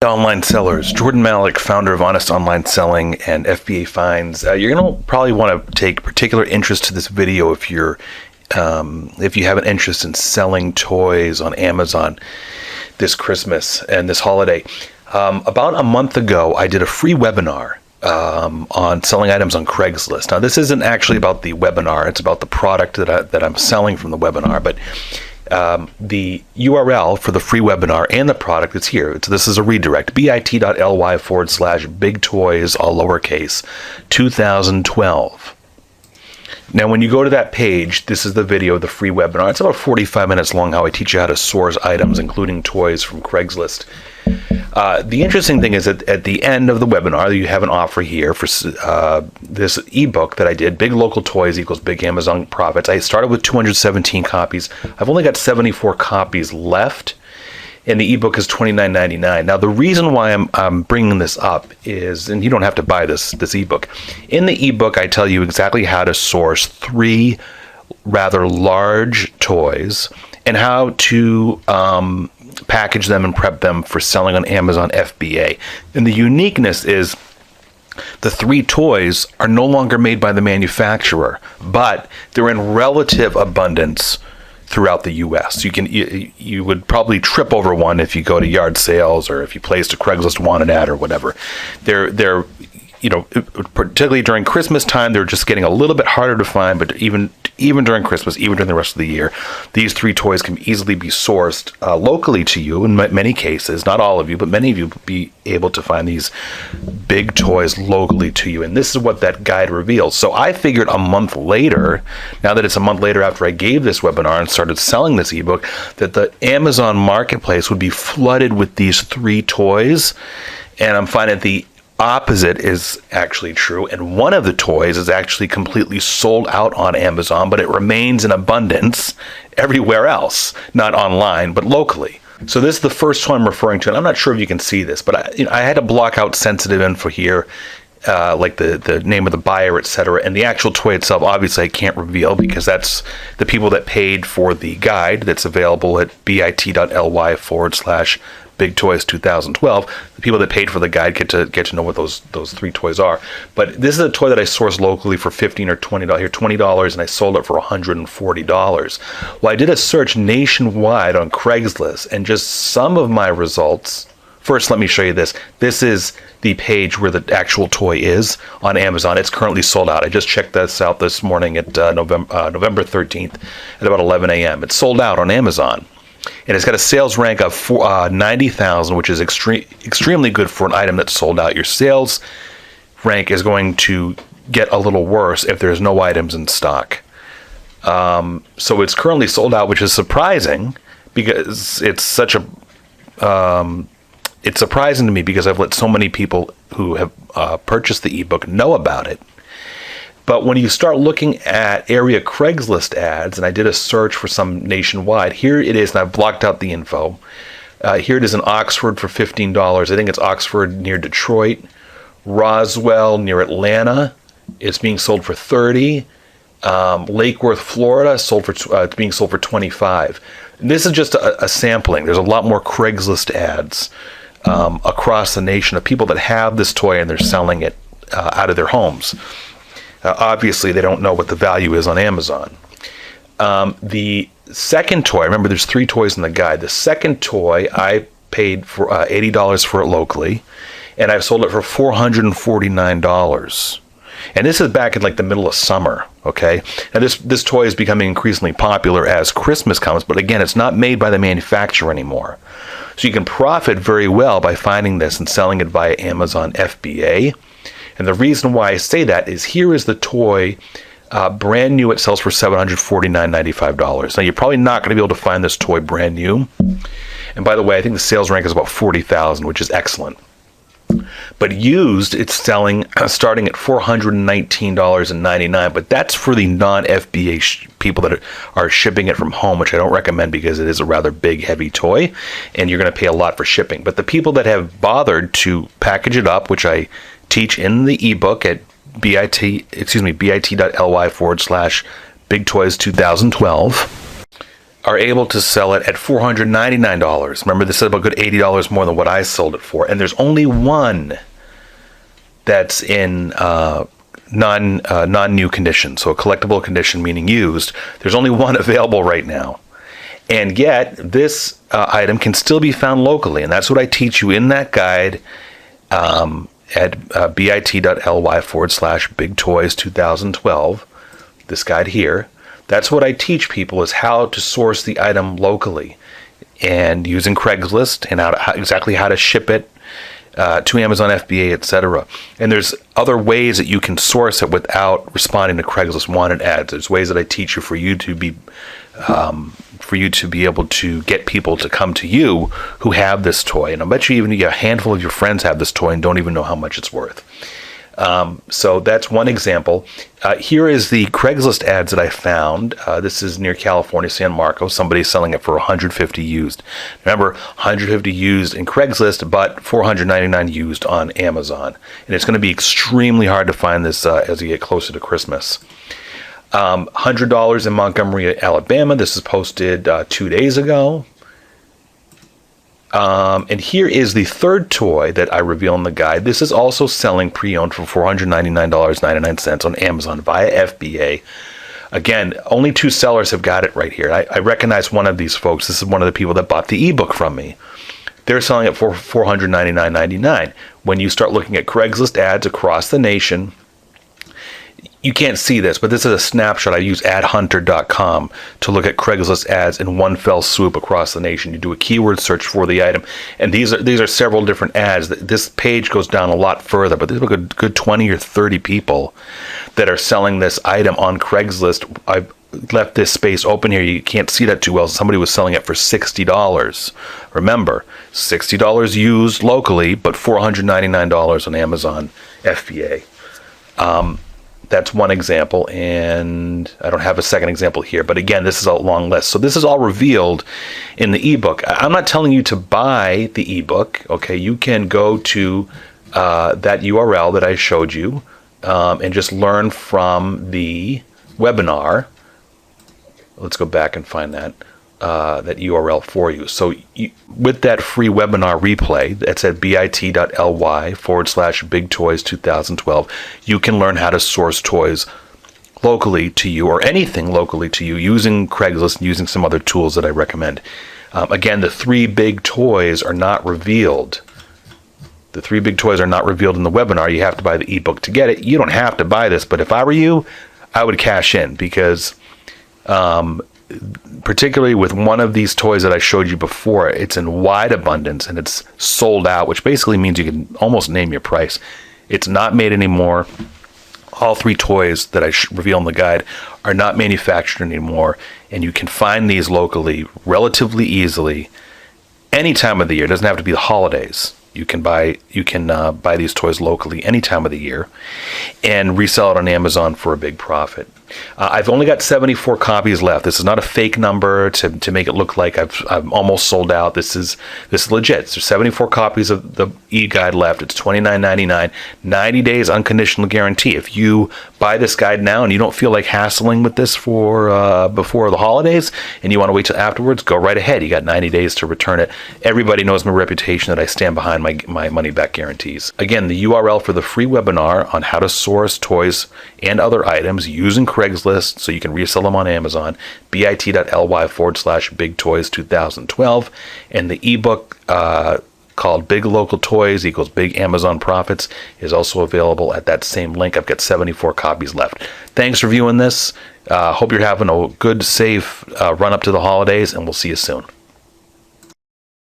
Online sellers, Jordan Malik, founder of Honest Online Selling and FBA Finds. You're going to probably want to take particular interest to this video if you have an interest in selling toys on Amazon this Christmas and this holiday. About a month ago, I did a free webinar on selling items on Craigslist. Now, this isn't actually about the webinar; it's about the product that I'm selling from the webinar, but the URL for the free webinar and the product is here. This is a redirect, bit.ly/big toys, all lowercase, 2012. Now, when you go to that page, this is the video of the free webinar. It's about 45 minutes long, how I teach you how to source items, including toys from Craigslist. The interesting thing is that at the end of the webinar, you have an offer here for this ebook that I did, Big Local Toys Equals Big Amazon Profits. I started with 217 copies. I've only got 74 copies left, and the ebook is $29.99. Now, the reason why I'm bringing this up is, and you don't have to buy this ebook. In the ebook, I tell you exactly how to source 3 rather large toys and how to package them and prep them for selling on Amazon FBA. And the uniqueness is the 3 toys are no longer made by the manufacturer, but they're in relative abundance throughout the U.S. You would probably trip over one if you go to yard sales or if you placed a Craigslist wanted ad or whatever. They're particularly during Christmas time, they're just getting a little bit harder to find, but even during Christmas, even during the rest of the year, these 3 toys can easily be sourced locally to you in many cases. Not all of you, but many of you will be able to find these big toys locally to you. And this is what that guide reveals. So I figured a month later, now that it's a month later after I gave this webinar and started selling this ebook, that the Amazon marketplace would be flooded with these 3 toys. And I'm finding the opposite is actually true, and one of the toys is actually completely sold out on Amazon, but it remains in abundance everywhere else, not online, but locally. So this is the first toy I'm referring to, and I'm not sure if you can see this, but I had to block out sensitive info here, like the name of the buyer, etc., and the actual toy itself, obviously I can't reveal because that's the people that paid for the guide that's available at bit.ly/Big Toys 2012. The people that paid for the guide get to know what those 3 toys are. But this is a toy that I sourced locally for $15 or $20 here, $20, and I sold it for $140. Well, I did a search nationwide on Craigslist, and just some of my results. First, let me show you this. This is the page where the actual toy is on Amazon. It's currently sold out. I just checked this out this morning at November 13th at about 11 a.m. It's sold out on Amazon. And it's got a sales rank of 90,000, which is extremely good for an item that's sold out. Your sales rank is going to get a little worse if there's no items in stock. So it's currently sold out, which is surprising because it's surprising to me because I've let so many people who have purchased the ebook know about it. But when you start looking at area Craigslist ads, and I did a search for some nationwide, here it is, and I've blocked out the info. Here it is in Oxford for $15. I think it's Oxford near Detroit. Roswell near Atlanta, it's being sold for $30. Lake Worth, Florida, it's being sold for $25. And this is just a sampling. There's a lot more Craigslist ads across the nation of people that have this toy and they're selling it out of their homes. Obviously, they don't know what the value is on Amazon. The second toy, remember there's 3 toys in the guide. The second toy, I paid for $80 for it locally, and I've sold it for $449. And this is back in like the middle of summer, okay? Now this toy is becoming increasingly popular as Christmas comes, but again, it's not made by the manufacturer anymore. So you can profit very well by finding this and selling it via Amazon FBA. And the reason why I say that is here is the toy, brand new. It sells for $749.95. Now, you're probably not going to be able to find this toy brand new. And by the way, I think the sales rank is about 40,000, which is excellent. But used, it's selling starting at $419.99. But that's for the non-FBA people that are shipping it from home, which I don't recommend because it is a rather big, heavy toy, and you're going to pay a lot for shipping. But the people that have bothered to package it up, which I teach in the ebook at bit.ly/Big Toys 2012. are able to sell it at $499. Remember, this is about good $80 more than what I sold it for. And there's only one that's in non-new condition, so a collectible condition, meaning used. There's only one available right now. And yet, this item can still be found locally. And that's what I teach you in that guide at bit.ly/bigtoys2012. This guide here. That's what I teach people, is how to source the item locally, and using Craigslist, and exactly how to ship it to Amazon FBA, etc. And there's other ways that you can source it without responding to Craigslist wanted ads. There's ways that I teach you for you to be able to get people to come to you who have this toy. And I bet you even a handful of your friends have this toy and don't even know how much it's worth. So that's one example. Here is the Craigslist ads that I found. This is near California, San Marcos. Somebody's selling it for 150 used. Remember, 150 used in Craigslist, but 499 used on Amazon. And it's going to be extremely hard to find this as you get closer to Christmas. $100 in Montgomery, Alabama. This is posted 2 days ago. And here is the third toy that I reveal in the guide. This is also selling pre-owned for $499.99 on Amazon via FBA. Again, only 2 sellers have got it right here. I recognize one of these folks. This is one of the people that bought the ebook from me. They're selling it for $499.99. When you start looking at Craigslist ads across the nation, you can't see this, but this is a snapshot. I use adhunter.com to look at Craigslist ads in one fell swoop across the nation. You do a keyword search for the item, and these are several different ads. This page goes down a lot further, but there's a good 20 or 30 people that are selling this item on Craigslist. I've left this space open here. You can't see that too well. Somebody was selling it for $60. Remember, $60 used locally, but $499 on Amazon FBA. That's one example, and I don't have a second example here. But again, this is a long list. So this is all revealed in the ebook. I'm not telling you to buy the ebook. Okay, you can go to that URL that I showed you and just learn from the webinar. Let's go back and find that URL for you. So with that free webinar replay, that's at bit.ly/bigtoys2012, you can learn how to source toys locally to you, or anything locally to you, using Craigslist and using some other tools that I recommend. Again, the 3 big toys are not revealed. The 3 big toys are not revealed in the webinar. You have to buy the ebook to get it. You don't have to buy this, but if I were you, I would cash in, because particularly with one of these toys that I showed you before, it's in wide abundance and it's sold out, which basically means you can almost name your price. It's not made anymore. All 3 toys that I reveal in the guide are not manufactured anymore, and you can find these locally relatively easily any time of the year. It doesn't have to be the holidays. You can buy these toys locally any time of the year and resell it on Amazon for a big profit. I've only got 74 copies left. This is not a fake number to make it look like I'm almost sold out. This is legit. There's 74 copies of the e-guide left. It's $29.99, 90 days unconditional guarantee. If you buy this guide now and you don't feel like hassling with this for before the holidays and you want to wait till afterwards, go right ahead. You got 90 days to return it. Everybody knows my reputation that I stand behind my money back guarantees. Again, the URL for the free webinar on how to source toys and other items using Craigslist so you can resell them on Amazon, bit.ly/bigtoys2012, and the ebook called Big Local Toys Equals Big Amazon Profits is also available at that same link. I've got 74 copies left. Thanks for viewing this. Hope you're having a good, safe run up to the holidays, and we'll see you soon.